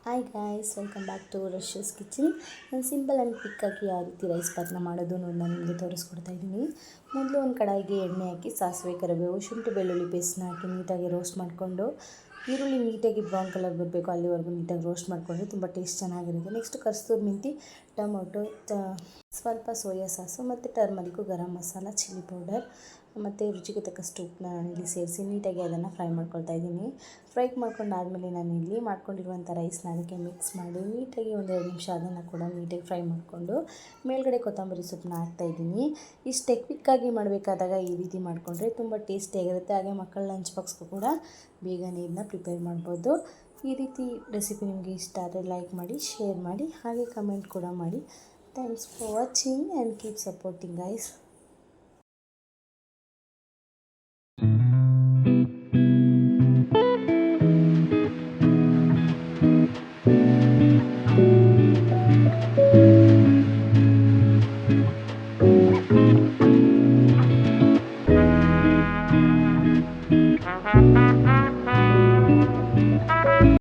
Hi guys, welcome back to Rasha's kitchen. ನಾನು simple and ಕ್ವಿಕ್ಕಾಗಿ ಯಾವ ರೀತಿ ರೈಸ್ ಬಾತ್ನ ಮಾಡೋದು ಅನ್ನೋದು ನಾನು ನಿಮಗೆ ತೋರಿಸ್ಕೊಡ್ತಾ ಇದ್ದೀನಿ. ಮೊದಲು ಒಂದು ಕಡಾಯಿಗೆ ಎಣ್ಣೆ ಹಾಕಿ ಸಾಸಿವೆ, ಕರಿಬೇವು, ಶುಂಠಿ ಬೆಳ್ಳುಳ್ಳಿ ಪೇಸ್ಟ್ನ ಹಾಕಿ ನೀಟಾಗಿ ರೋಸ್ಟ್ ಮಾಡಿಕೊಂಡು, ಈರುಳ್ಳಿ ನೀಟಾಗಿ ಬ್ರೌನ್ ಕಲರ್ ಬರಬೇಕು ಅಲ್ಲಿವರೆಗೂ ನೀಟಾಗಿ ರೋಸ್ಟ್ ಮಾಡಿಕೊಂಡ್ರೆ ತುಂಬ ಟೇಸ್ಟ್ ಚೆನ್ನಾಗಿರುತ್ತೆ. ನೆಕ್ಸ್ಟ್ ಕಸ್ತೂರಿ ಮೆಂತಿ, ಟೊಮೊಟೊ, ಸ್ವಲ್ಪ ಸೋಯಾ ಸಾಸು ಮತ್ತು ಟರ್ಮರಿಕು, ಗರಂ ಮಸಾಲ, ಚಿಲ್ಲಿ ಪೌಡರ್ ಮತ್ತು ರುಚಿಗೆ ತಕ್ಕಷ್ಟು ಉಪ್ಪನ್ನ ನಾನಿಲ್ಲಿ ಸೇರಿಸಿ ನೀಟಾಗಿ ಅದನ್ನು ಫ್ರೈ ಮಾಡ್ಕೊಳ್ತಾ ಇದ್ದೀನಿ. ಫ್ರೈ ಮಾಡ್ಕೊಂಡಾದಮೇಲೆ ನಾನಿಲ್ಲಿ ಮಾಡ್ಕೊಂಡಿರುವಂಥ ರೈಸ್ನ ಅದಕ್ಕೆ ಮಿಕ್ಸ್ ಮಾಡಿ ನೀಟಾಗಿ ಒಂದು 2 ನಿಮಿಷ ಅದನ್ನು ಕೂಡ ನೀಟಾಗಿ ಫ್ರೈ ಮಾಡಿಕೊಂಡು ಮೇಲ್ಗಡೆ ಕೊತ್ತಂಬರಿ ಸೊಪ್ಪನ್ನ ಹಾಕ್ತಾಯಿದ್ದೀನಿ. ಇಷ್ಟೇ ಕ್ವಿಕ್ಕಾಗಿ ಮಾಡಬೇಕಾದಾಗ ಈ ರೀತಿ ಮಾಡಿಕೊಂಡ್ರೆ ತುಂಬ ಟೇಸ್ಟಿಯಾಗಿರುತ್ತೆ. ಹಾಗೆ ಮಕ್ಕಳ ಲಂಚ್ ಬಾಕ್ಸ್ಗೂ ಕೂಡ ಬೇಗನೆ ಇದನ್ನ ಪ್ರಿಪೇರ್ ಮಾಡ್ಬೋದು. ಈ ರೀತಿ ರೆಸಿಪಿ ನಿಮಗೆ ಇಷ್ಟ ಆದರೆ ಲೈಕ್ ಮಾಡಿ, ಶೇರ್ ಮಾಡಿ, ಹಾಗೆ ಕಮೆಂಟ್ ಕೂಡ ಮಾಡಿ. Thanks for watching and keep supporting guys.